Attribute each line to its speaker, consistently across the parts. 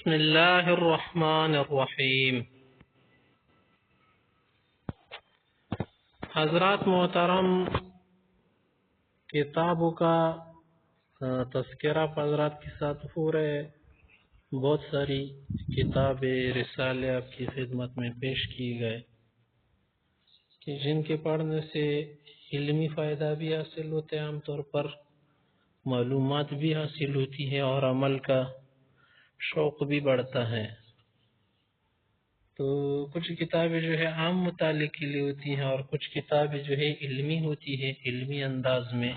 Speaker 1: بسم اللہ الرحمن الرحیم۔ حضرات محترم، کتابوں کا تذکرہ حضرات کے ساتھ ہو رہا ہے۔ بہت ساری کتابیں رسالے آپ کی خدمت میں پیش کی گئے کہ جن کے پڑھنے سے علمی فائدہ بھی حاصل ہوتے ہیں، عام طور پر معلومات بھی حاصل ہوتی ہے اور عمل کا شوق بھی بڑھتا ہے۔ تو کچھ کتابیں جو ہے عام مطالعے کے لیے ہوتی ہیں اور کچھ کتابیں جو ہے علمی ہوتی ہے، علمی انداز میں،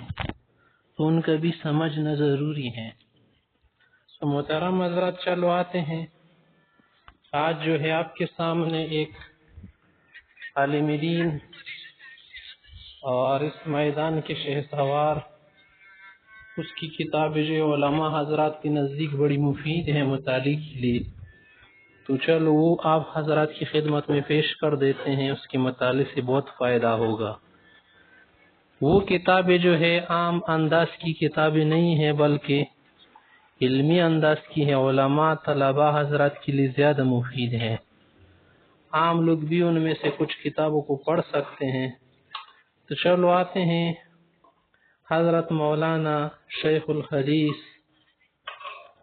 Speaker 1: تو ان کا بھی سمجھنا ضروری ہے۔ تو محترم حضرات، چلو آتے ہیں۔ آج جو ہے آپ کے سامنے ایک عالم دین اور اس میدان کے شہسوار، اس کی کتابیں جو علماء حضرات کے نزدیک بڑی مفید ہیں مطالعے کے لیے، تو چلو وہ آپ حضرات کی خدمت میں پیش کر دیتے ہیں۔ اس کے مطالعے سے بہت فائدہ ہوگا۔ وہ کتابیں جو ہے عام انداز کی کتابیں نہیں ہیں، بلکہ علمی انداز کی ہیں، علماء طلباء حضرات کے لیے زیادہ مفید ہیں۔ عام لوگ بھی ان میں سے کچھ کتابوں کو پڑھ سکتے ہیں۔ تو چلو آتے ہیں۔ حضرت مولانا شیخ الحدیث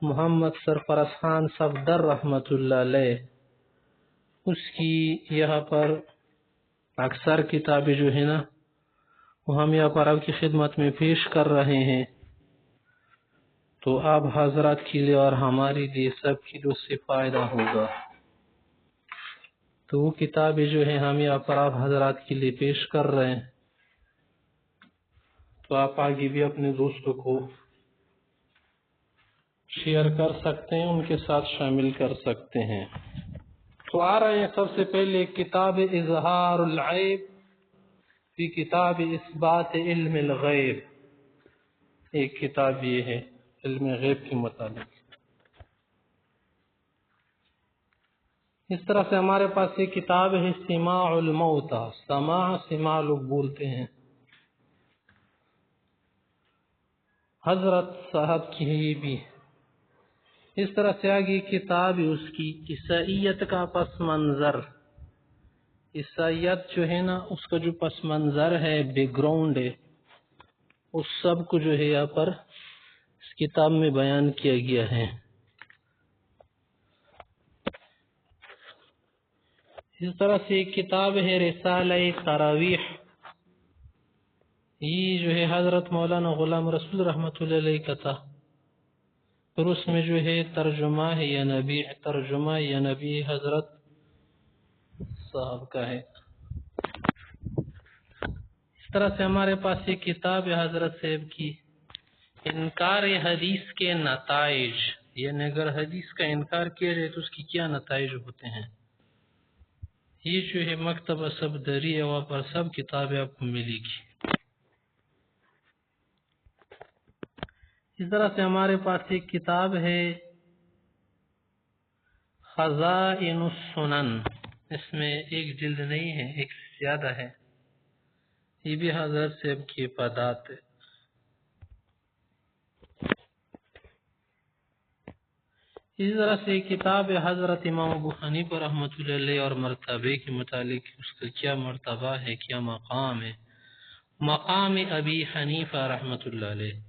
Speaker 1: محمد سرفراز خان صفدر رحمۃ اللہ علیہ، اس کی یہاں پر اکثر کتابیں جو ہے نا، وہ ہم یہاں پر آپ کی خدمت میں پیش کر رہے ہیں۔ تو آپ حضرات کے لیے اور ہمارے لیے سب کی اس سے فائدہ ہوگا۔ تو وہ کتابیں جو ہیں ہم یہاں پر آپ حضرات کے لیے پیش کر رہے ہیں، تو آپ آگے بھی اپنے دوستوں کو شیئر کر سکتے ہیں، ان کے ساتھ شامل کر سکتے ہیں۔ تو آ رہے ہیں سب سے پہلے کتاب اظہار العیب فی کتاب اثبات علم الغیب۔ ایک کتاب یہ ہے علم غیب کے متعلق۔ اس طرح سے ہمارے پاس ایک کتاب ہے سماع الموتى، سماع لوگ بولتے ہیں، حضرت صاحب کی ہے یہ بھی۔ اس طرح سے آگے کتاب ہے اس کی عیسائیت کا پس منظر۔ عیسائیت جو ہے نا، اس کا جو پس منظر ہے، بیک گراؤنڈ ہے، اس سب کو جو ہے یہاں پر اس کتاب میں بیان کیا گیا ہے۔ اس طرح سے ایک کتاب ہے رسالہ تراویح۔ یہ جو ہے حضرت مولانا غلام رسول رحمۃ اللہ علیہ کا تھا، اور اس میں جو ہے ترجمہ یا نبی حضرت صاحب کا ہے۔ اس طرح سے ہمارے پاس ایک کتاب ہے حضرت صاحب کی انکار حدیث کے نتائج، یعنی اگر حدیث کا انکار کیا جائے تو اس کی کیا نتائج ہوتے ہیں۔ یہ جو ہے مکتبہ صفدری ہے، وہاں پر سب کتابیں آپ کو ملے گی۔ اس طرح سے ہمارے پاس ایک کتاب ہے خزائن السنن۔ اس میں ایک جلد نہیں ہے، ایک زیادہ ہے۔ یہ بھی حضرت صاحب کی افادات ہے۔ اس طرح سے ایک کتاب ہے حضرت امام ابو حنیفہ رحمۃ اللہ علیہ اور مرتبے کے متعلق، اس کا کیا مرتبہ ہے، کیا مقام ہے، مقام ابی حنیفہ رحمۃ اللہ علیہ،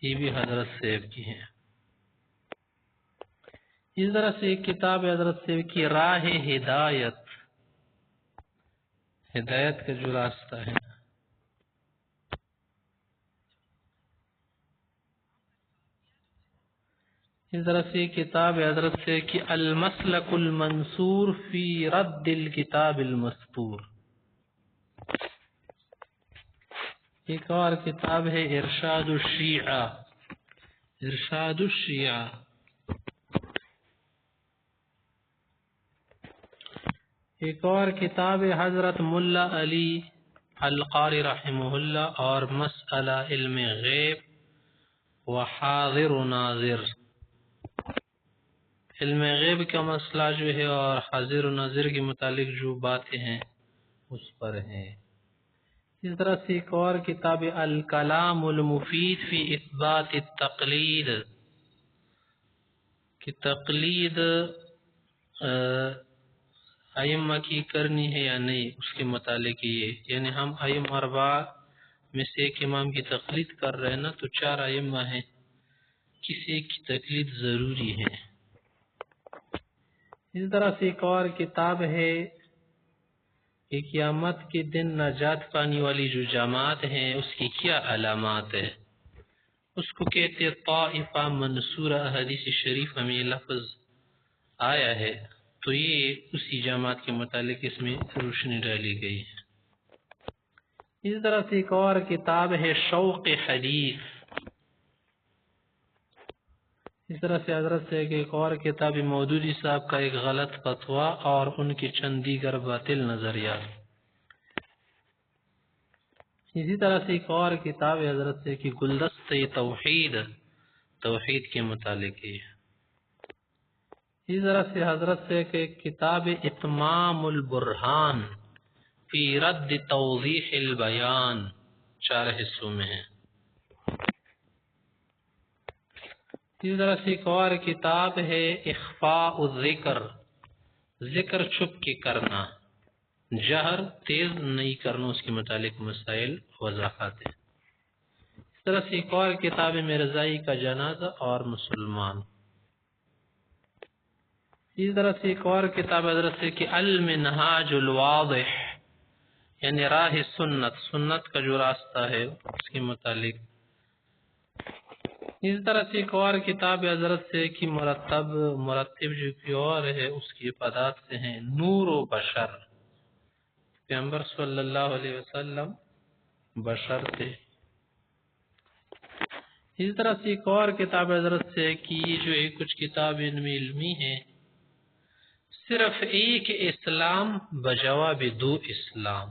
Speaker 1: یہ بھی حضرت صاحب کی ہے۔ اس طرح سے ایک کتاب ہے حضرت صاحب کی راہ ہدایت، ہدایت کا جو راستہ ہے۔ اس طرح سے ایک کتاب ہے حضرت صاحب کی المسلک المنصور فی رد الکتاب المسطور۔ ایک اور کتاب ہے ارشاد الشیعہ، ارشاد الشیعہ۔ ایک اور کتاب ہے حضرت ملا علی القاری رحمہ اللہ اور مسئلہ علم غیب و حاضر و ناظر۔ علم غیب کا مسئلہ جو ہے اور حاضر و ناظر کے متعلق جو باتیں ہیں اس پر ہیں۔ اس طرح سے ایک اور کتاب الکلام المفید فی اثبات التقلید، کہ تقلید ائمہ کی کرنی ہے یا نہیں، اس کے متعلق یہ یعنی ہم ائمہ اربعہ میں سے ایک امام کی تقلید کر رہے ہیں نا، تو 4 ائمہ ہیں، کسی ایک کی تقلید ضروری ہے۔ اس طرح سے ایک اور کتاب ہے کہ قیامت کے دن نجات پانے والی جو جماعت ہیں اس کی کیا علامات ہے، اس کو کہتے ہیں طائفہ منصورہ۔ حدیث شریف میں یہ لفظ آیا ہے، تو یہ اسی جماعت کے متعلق اس میں روشنی ڈالی گئی ہے۔ اس طرح سے ایک اور کتاب ہے شوق حدیث۔ اس طرح سے حضرت سے ایک اور کتاب مودودی صاحب کا ایک غلط فتویٰ اور ان کی چند دیگر باطل نظریات۔ اسی طرح سے ایک اور کتاب حضرت سے کہ گلدستہ توحید کے متعلق ہے۔ اسی طرح سے حضرت سے ایک کتاب اتمام البرہان فی رد توضیح البیان، 4 حصوں میں ہے۔ اسی طرح سے ایک اور کتاب ہے اخفاء الذکر، ذکر چھپ کے کرنا، جہر تیز نہیں کرنا، اس کے متعلق مسائل وضاحت ہے۔ اس طرح سے ایک اور کتاب مرزائی کا جنازہ اور مسلمان۔ اسی طرح سے ایک اور کتاب حضرت سے کہ المنہاج الواضح، یعنی راہ سنت، سنت کا جو راستہ ہے اس کے متعلق۔ اس طرح سے ایک اور کتاب حضرت سے کہ مرتب جو کی اور ہے اس کی افادات سے ہیں نور و بشر، پیغمبر صلی اللہ علیہ وسلم بشر تھے۔ اس طرح سے ایک اور کتاب حضرت سے کہ یہ جو ہے کچھ کتاب ان میں علمی ہیں، صرف ایک اسلام بجواب 2 اسلام۔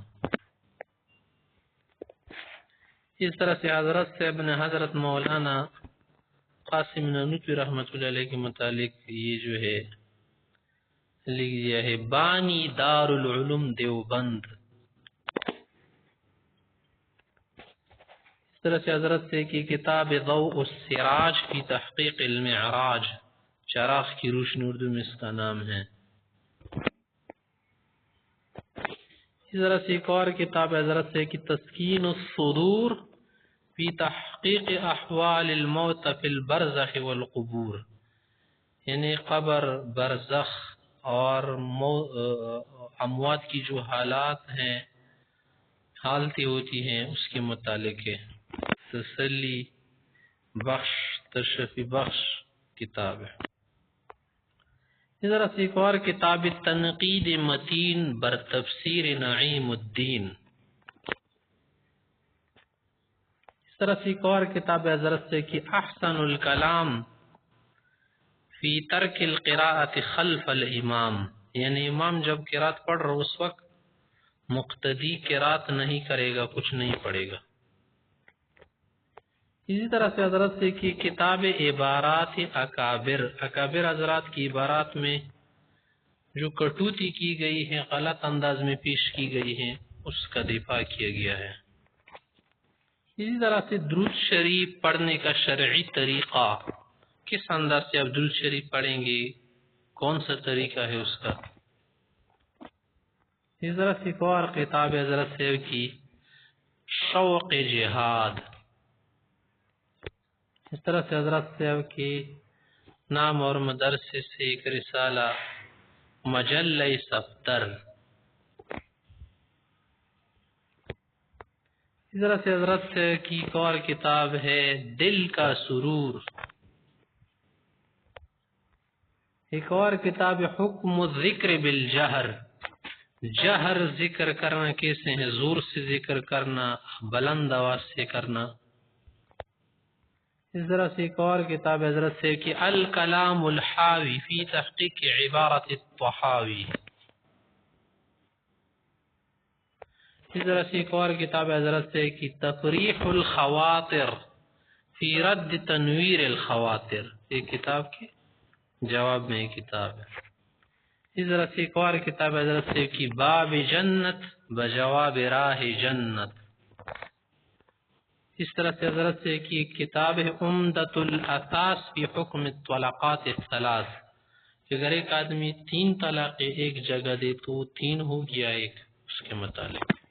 Speaker 1: اس طرح سے حضرت سے ابن حضرت مولانا قاسم نانوتوی رحمۃ اللہ علیہ کے متعلق یہ جو ہے لکھ دیا ہے بانی دار العلوم دیوبند۔ اس طرح سے حضرت سے کی کتاب ضوء السراج فی تحقیق المعراج، چراغ کی روشنی اردو میں اس کا نام ہے۔ اس طرح سے ایک اور کتاب حضرت سے کی تسکین الصدور فی تحقیق احوال الموت فی البرزخ والقبور، یعنی قبر، برزخ اور اموات کی جو حالات ہیں، حالتیں ہوتی ہیں، اس کے متعلق ہے، تسلی بخش، تشفی بخش کتاب ہے۔ اس طرح سے ایک اور کتاب تنقید متین بر تفسیر نعیم الدین۔ اس طرح سے ایک اور کتاب حضرت سے کہ احسن الکلام فی ترک القراءۃ خلف الامام، یعنی امام جب قرات پڑھ رہا اس وقت مقتدی قرات نہیں کرے گا، کچھ نہیں پڑھے گا۔ اسی طرح سے حضرت سے کہ کتاب عبارات اکابر، اکابر حضرات کی عبارات میں جو کٹوتی کی گئی ہے، غلط انداز میں پیش کی گئی ہے، اس کا دفاع کیا گیا ہے۔ اسی طرح سے درود شریف پڑھنے کا شرعی طریقہ، کس انداز سے آپ درود شریف پڑھیں گے، کون سا طریقہ ہے اس کا۔ اس طرح سے ایک اور کتاب حضرت سے کی شوق جہاد۔ اس طرح سے حضرت صاحب کی نام اور مدرسے سے ایک رسالہ مجلہ صفدر۔ اس طرح سے حضرت کی ایک اور کتاب ہے دل کا سرور۔ ایک اور کتاب حکم الذکر بالجہر، جہر ذکر کرنا کیسے ہیں، زور سے ذکر کرنا، بلند آواز سے کرنا۔ اس طرح سے ایک اور کتاب حضرت سے کہ الکلام الحاوی فی تحقیق عبارت الطحاوی۔ اس طرح سے ایک اور کتاب حضرت سے کہ تفریح الخواطر فی رد تنویر الخواطر، ایک کتاب کے جواب میں ایک کتاب ہے۔ اس طرح سے ایک اور کتاب حضرت سے کہ باب جنت بجواب راہ جنت۔ اس طرح سے حضرت سے کی کتاب ہے عمدۃ الاثاث فی حکم الطلاقات الثلاث، کہ اگر ایک آدمی 3 طلاقیں ایک جگہ دے تو 3 ہو گیا ایک اس کے متعلق۔